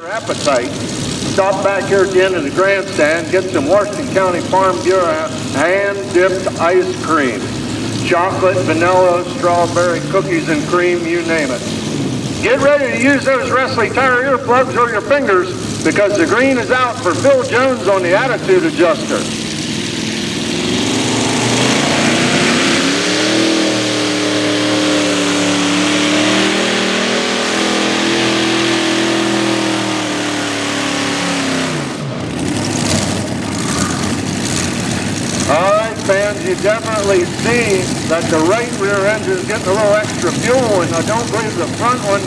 Appetite. Stop back here at the end of the grandstand, get some Washington County Farm Bureau hand-dipped ice cream. Chocolate, vanilla, strawberry, cookies and cream, you name it. Get ready to use those wrestling tire earplugs or your fingers because the green is out for Phil Jones on the attitude adjuster. Fans, you definitely see that the right rear engine is getting a little extra fuel, and I don't believe the front one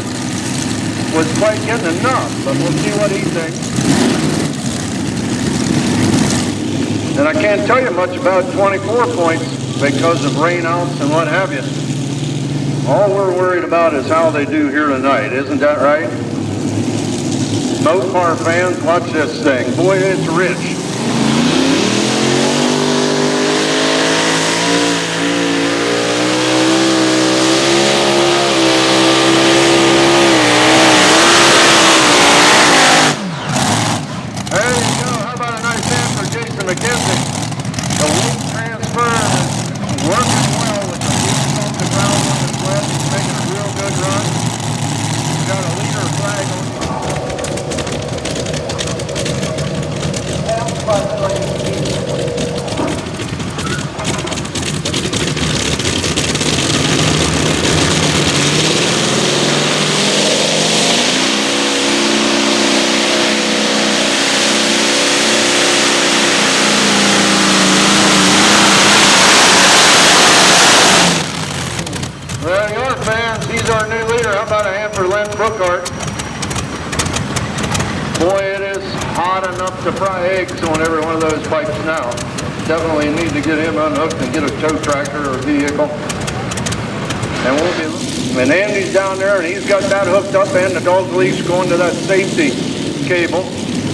was quite getting enough, but we'll see what he thinks. And I can't tell you much about 24 points because of rainouts and what have you. All we're worried about is how they do here tonight, isn't that right? Smoke car fans, watch this thing. Boy, it's rich. Boy, it is hot enough to fry eggs on every one of those pipes now. Definitely need to get him unhooked and get a tow tractor or vehicle. And we'll be. And Andy's down there, and he's got that hooked up and the dog leash going to that safety cable.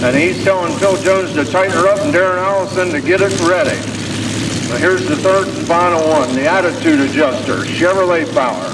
And he's telling Phil Jones to tighten her up and Darren Allison to get it ready. Now here's the third and final one, the attitude adjuster, Chevrolet Power.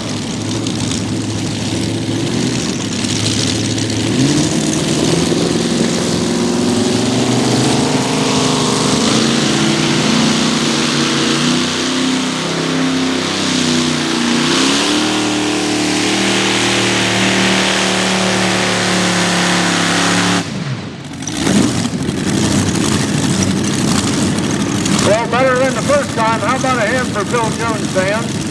Better than the first time. How about a hand for Phil Jones, fans?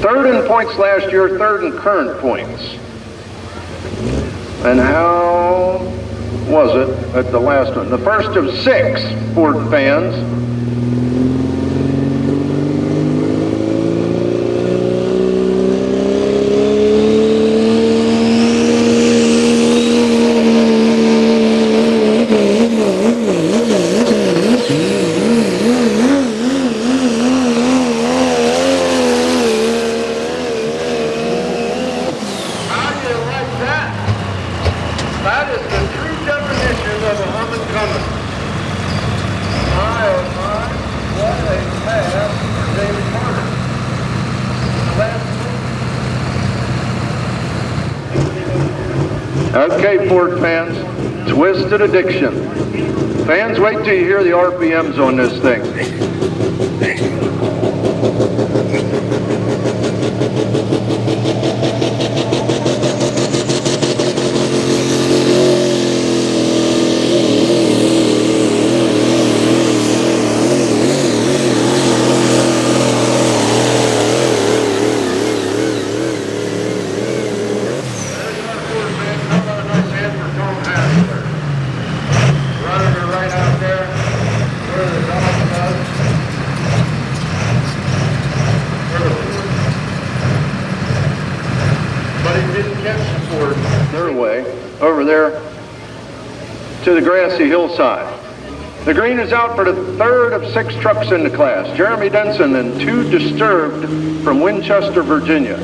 Third in points last year, third in current points. And how was it at the last one? The first of 6 Ford fans. Okay, Ford fans, Twisted Addiction. Fans, wait till you hear the RPMs on this thing. Running her right out there. where the dog was. But he didn't catch the Ford their way over there to the grassy hillside. The green is out for the third of 6 trucks in the class. Jeremy Denson and 2 Disturbed from Winchester, Virginia.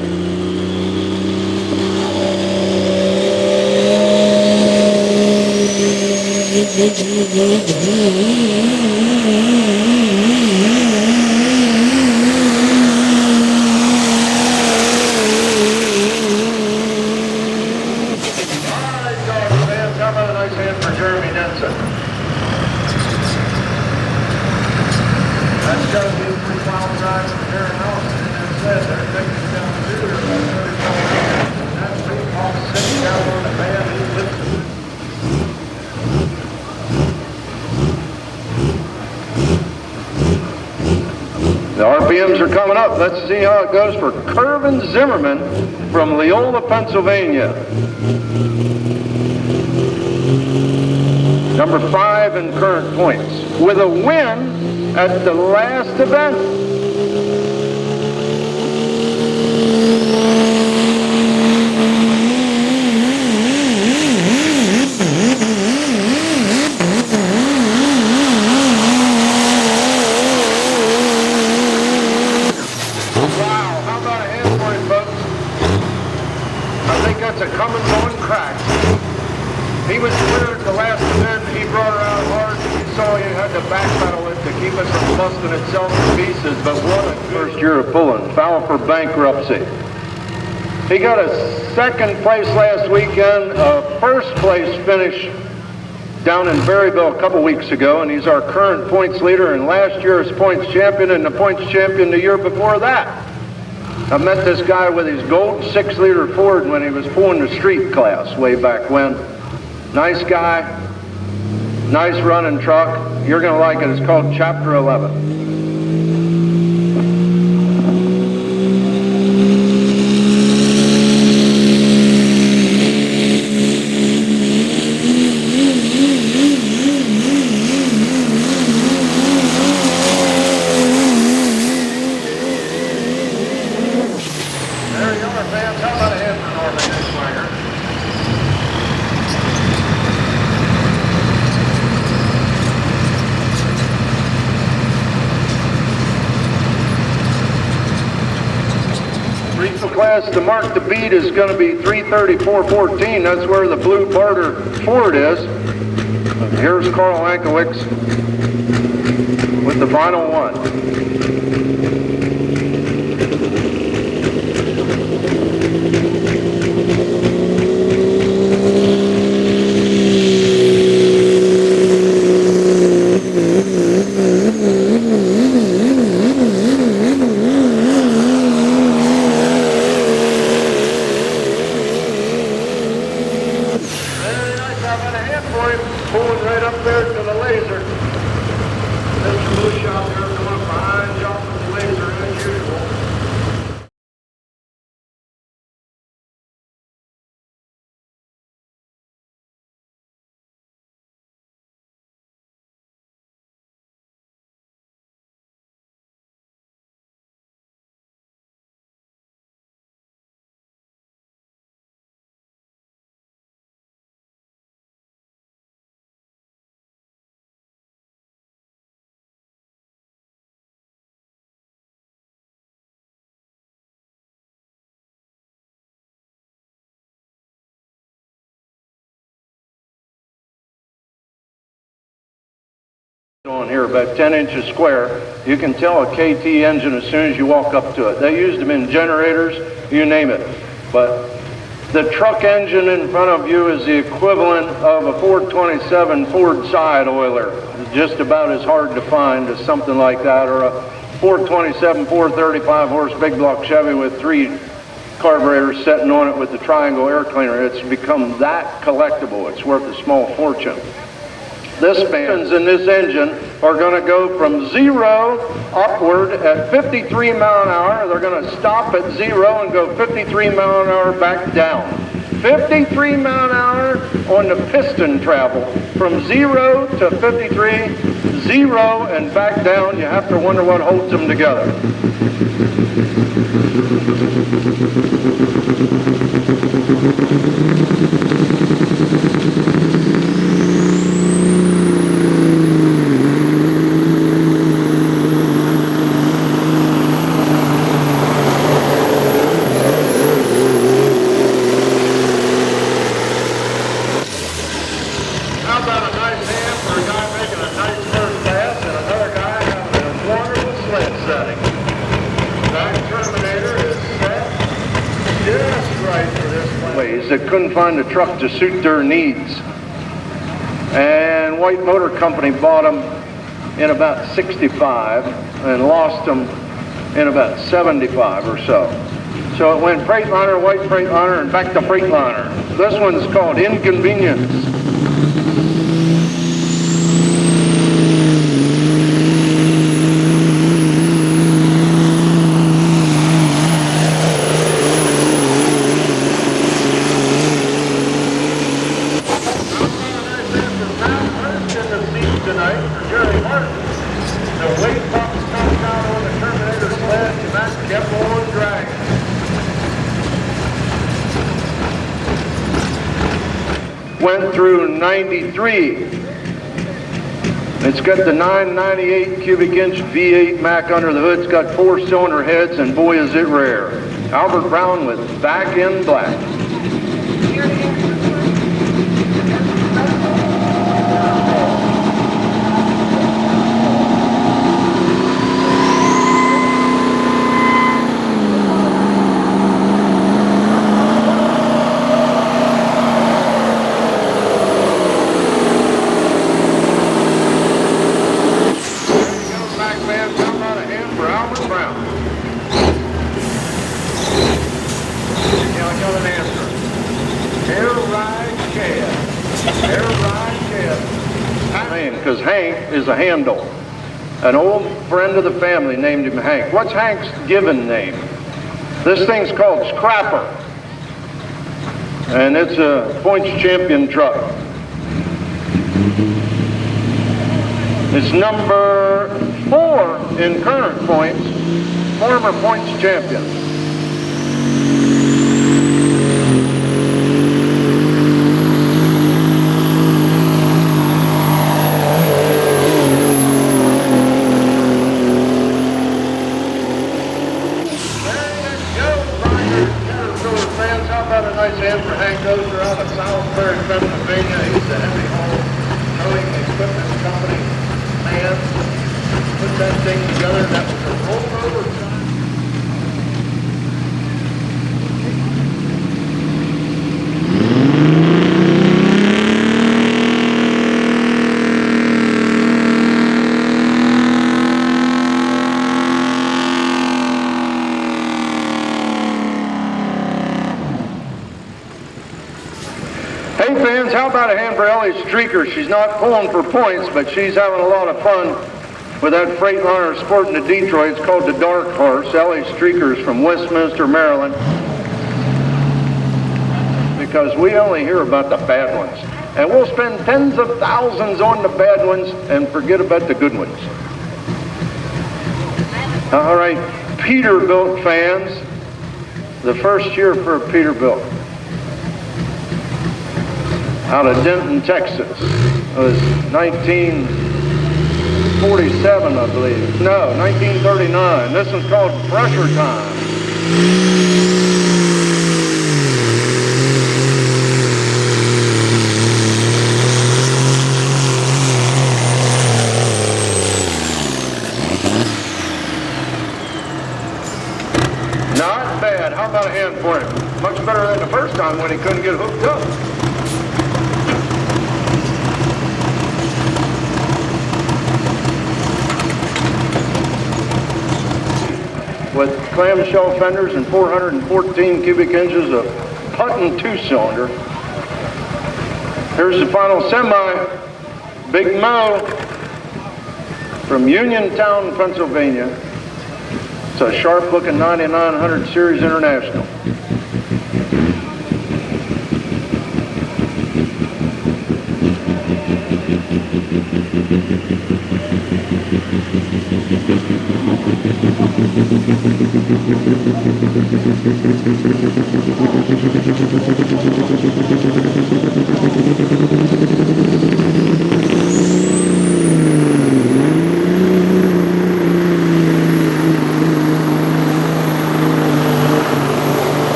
Jeremy Denson. That's going to be a 3-mile drive from their house, and as I said, they're taking it down to about 35 minutes, and that's me off sitting down on the van. He's listening. The RPMs are coming up. Let's see how it goes for Kervin Zimmerman from Leola, Pennsylvania. Number 5 in current points, with a win at the last event. Wow, how about a hand for him, folks? I think that's a coming, going crack. He was the winner at the last event. He brought her out hard. You saw he had to backpedal it to keep it from busting itself to pieces. But what a first year of pulling. Foul for bankruptcy. He got a 2nd place last weekend, a 1st place finish down in Berryville a couple weeks ago, and he's our current points leader and last year's points champion and the points champion the year before that. I met this guy with his gold 6-liter Ford when he was pulling the street class way back when. Nice guy, nice running truck. You're going to like it. It's called Chapter 11. There you are, fans. How about a hand for Norman Hickswanger? Regional class to mark the beat is going to be 3:34.14. That's where the blue Barter Ford is. Here's Carl Ankowicz with the final one. Pulling right up there to the laser. Mr. Bush out there doing a fine job with the laser as usual. On here about 10 inches square. You can tell a KT engine as soon as you walk up to it. They used them in generators, you name it. But the truck engine in front of you is the equivalent of a 427 Ford side oiler. It's just about as hard to find as something like that, or a 427 435 horse big block Chevy with 3 carburetors sitting on it with the triangle air cleaner. It's become that collectible. It's worth a small fortune. This fans in this engine are going to go from 0 upward at 53 mile an hour. They're going to stop at 0 and go 53 mile an hour back down. 53 mile an hour on the piston travel. From 0 to 53, 0 and back down. You have to wonder what holds them together. That couldn't find a truck to suit their needs, and White Motor Company bought them in about 65 and lost them in about 75 or so. So it went Freightliner, White Freightliner, and back to Freightliner. This one's called Inconvenience. Went through 93. It's got the 998 cubic inch V8 Mac under the hood. It's got 4-cylinder heads, and boy is it rare. Albert Brown with Back in Black. Because Hank is a handle. An old friend of the family named him Hank. What's Hank's given name? This thing's called Scrapper, and it's a points champion truck. It's number 4 in current points, former points champion. Hand for Hank Ozer out of Salisbury, Pennsylvania. He's the heavy haul towing equipment company man. Put that thing together. That was a rollover time. Hey fans, how about a hand for Ellie Streaker? She's not pulling for points, but she's having a lot of fun with that Freightliner sporting to Detroit. It's called the Dark Horse. Ellie Streaker's from Westminster, Maryland. Because we only hear about the bad ones. And we'll spend tens of thousands on the bad ones and forget about the good ones. All right, Peterbilt fans. The first year for Peterbilt. Out of Denton, Texas. It was 1947, I believe. No, 1939. This one's called Pressure Time. Not bad. How about a hand for him? Much better than the first time when he couldn't get hooked up. With clamshell fenders and 414 cubic inches of Puttin 2-cylinder. Here's the final semi, Big Mo from Uniontown, Pennsylvania. It's a sharp-looking 9900 Series International.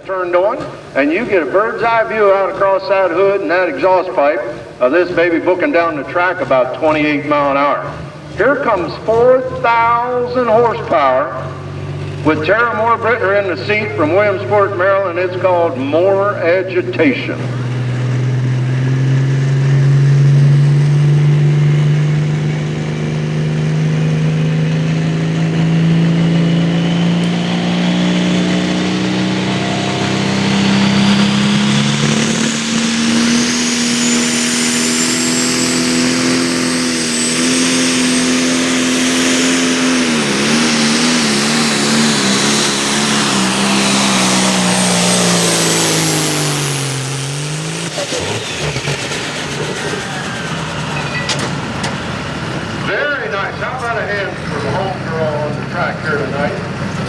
Turned on, and you get a bird's eye view out across that hood and that exhaust pipe of this baby booking down the track about 28 mile an hour. Here comes 4,000 horsepower with Tara Moore Brittner in the seat from Williamsport, Maryland. It's called More Agitation. Very nice. How about a hand for the home girl on the track here tonight?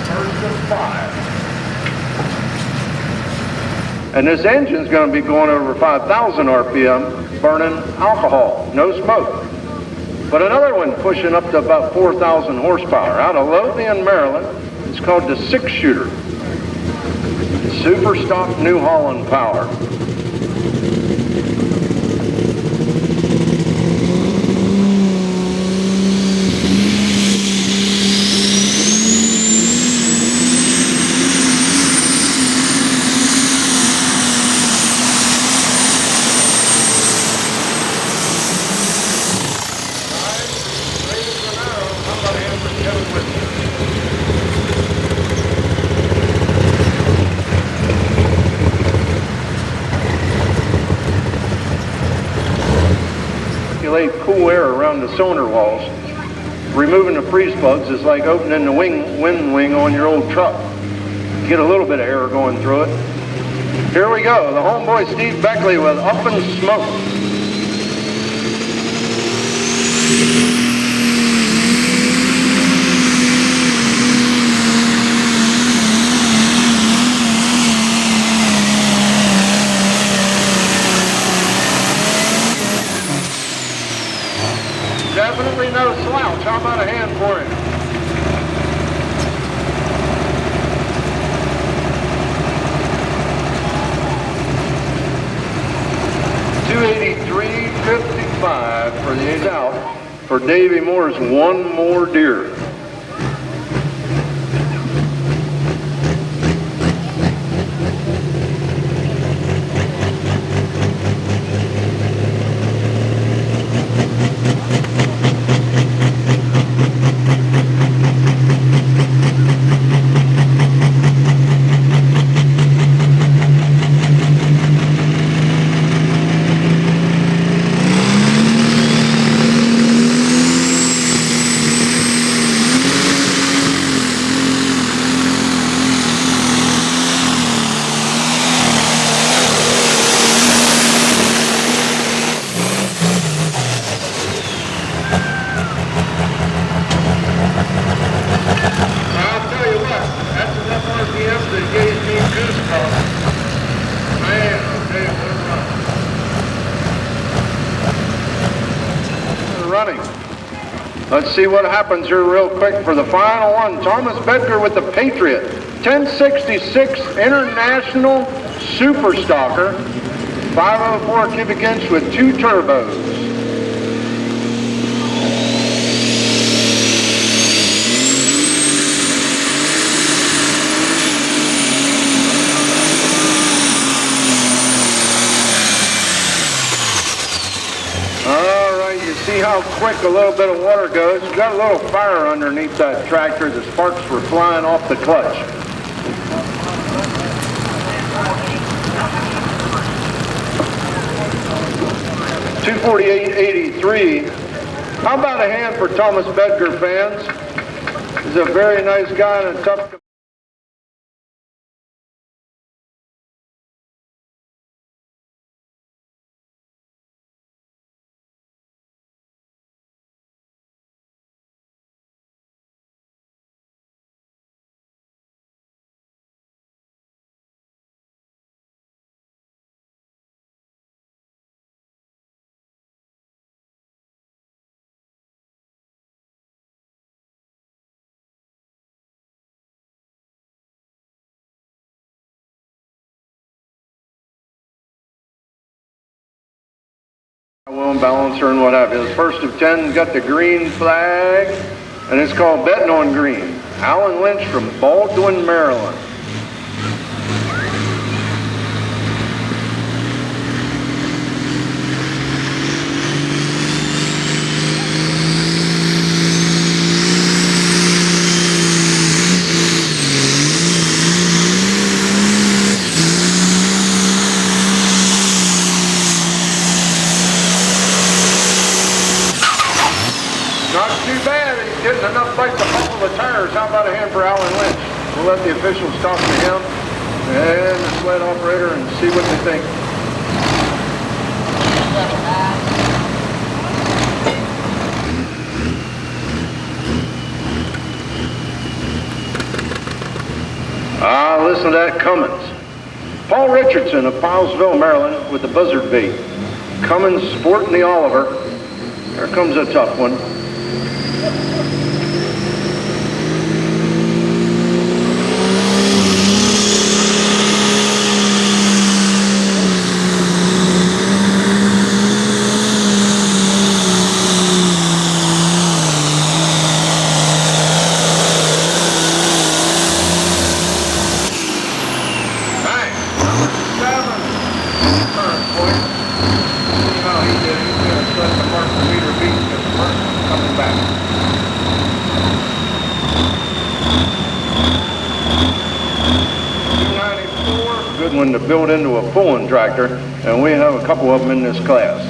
First of 5. And this engine's going to be going over 5,000 RPM, burning alcohol, no smoke. But another one pushing up to about 4,000 horsepower out of Lothian, Maryland. It's called the 6-shooter. Super stock New Holland power. Cool air around the sonar walls. Removing the freeze plugs is like opening the wind wing on your old truck. Get a little bit of air going through it. Here we go, the homeboy Steve Beckley with Up in Smoke. Definitely no slouch. How about a hand for him? $283.55 for the 8 out for Davy Moore's One More Deer. Let's see what happens here real quick for the final one. Thomas Bedker with the Patriot 1066 International Super Stalker, 504 cubic inch with 2 turbos. See how quick a little bit of water goes. You've got a little fire underneath that tractor. The sparks were flying off the clutch. $248.83. How about a hand for Thomas Bedker, fans? He's a very nice guy and a tough guy. Wheel balancer and what have you. The first of 10 got the green flag, and it's called Betting on Green. Alan Lynch from Baldwin, Maryland. Getting enough bite to pummel the tires. How about a hand for Alan Lynch? We'll let the officials talk to him and the sled operator and see what they think. Listen to that Cummins. Paul Richardson of Pilesville, Maryland with the buzzard bait. Cummins sporting the Oliver. Here comes a tough one. To build into a pulling tractor, and we have a couple of them in this class.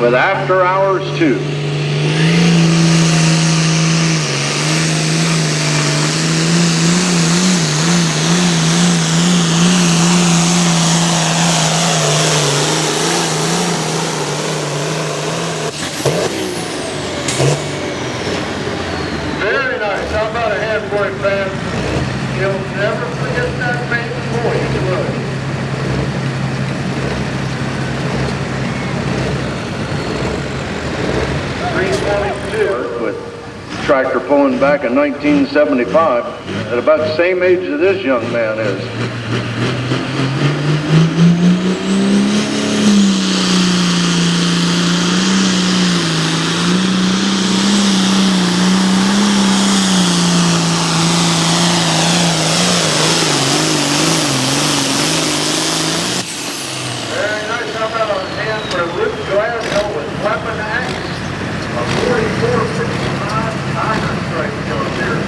With After Hours 2. Very nice. How about a hand for it, fam? You'll never forget that paint boy. You will. tractor pulling back in 1975 at about the same age that this young man is. Very nice. How about on hand for a Luke Glasgow with weapon axe? A 4465 Tiger strike John Deere.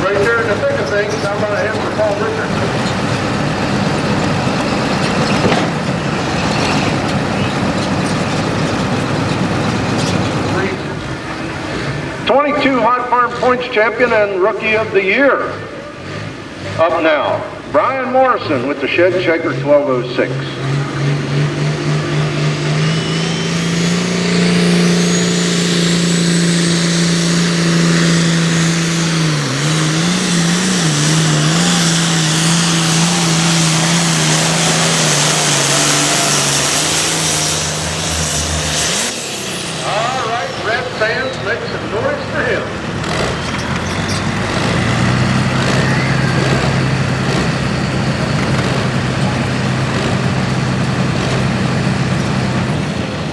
Right there in the thick of things, how about a hit for Paul Richardson? 22 Hot Farm Points champion and Rookie of the Year. Up now, Brian Morrison with the Shed Checker 1206. Fans, make some noise for him.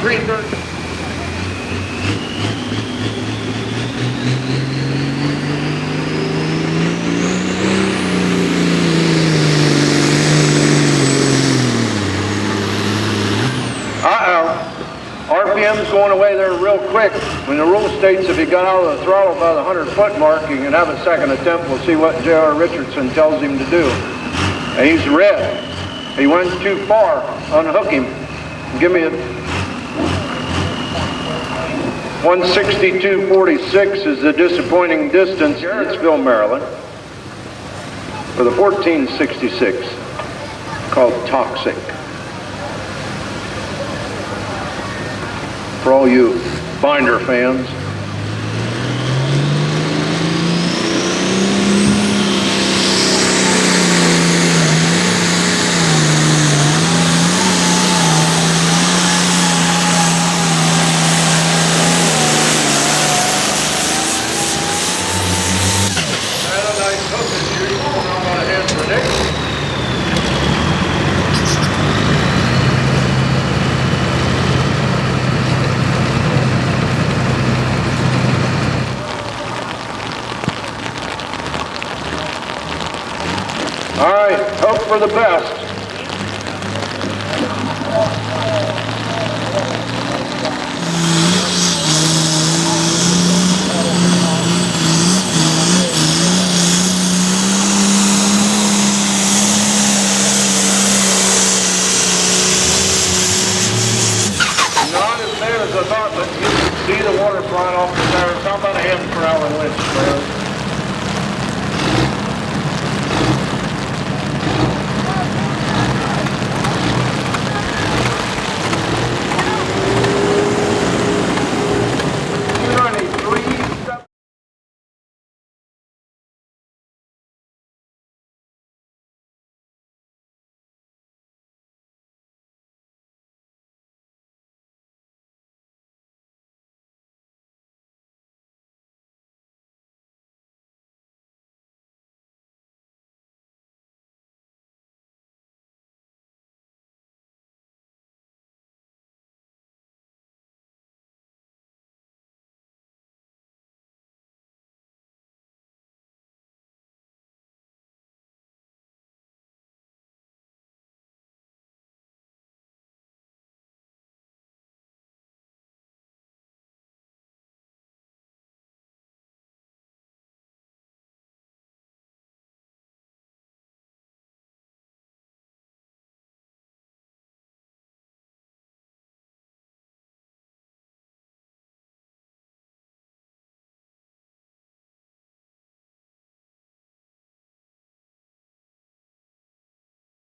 Greenberg. RPM's going away there real quick. When the rule states if he got out of the throttle by the 100-foot mark, he can have a second attempt. We'll see what J.R. Richardson tells him to do. And he's red. He went too far. Unhook him. Give me a 162.46 is the disappointing distance. Harrisville, Maryland, for the 1466 called Toxic. For all you binder fans. Had a nice hook as usual. Now I'm on a hand for Nick. All right, hope for the best. Not as bad as I thought, but you can see the water flying off the tires. How about a hand for Alan Lynch, man?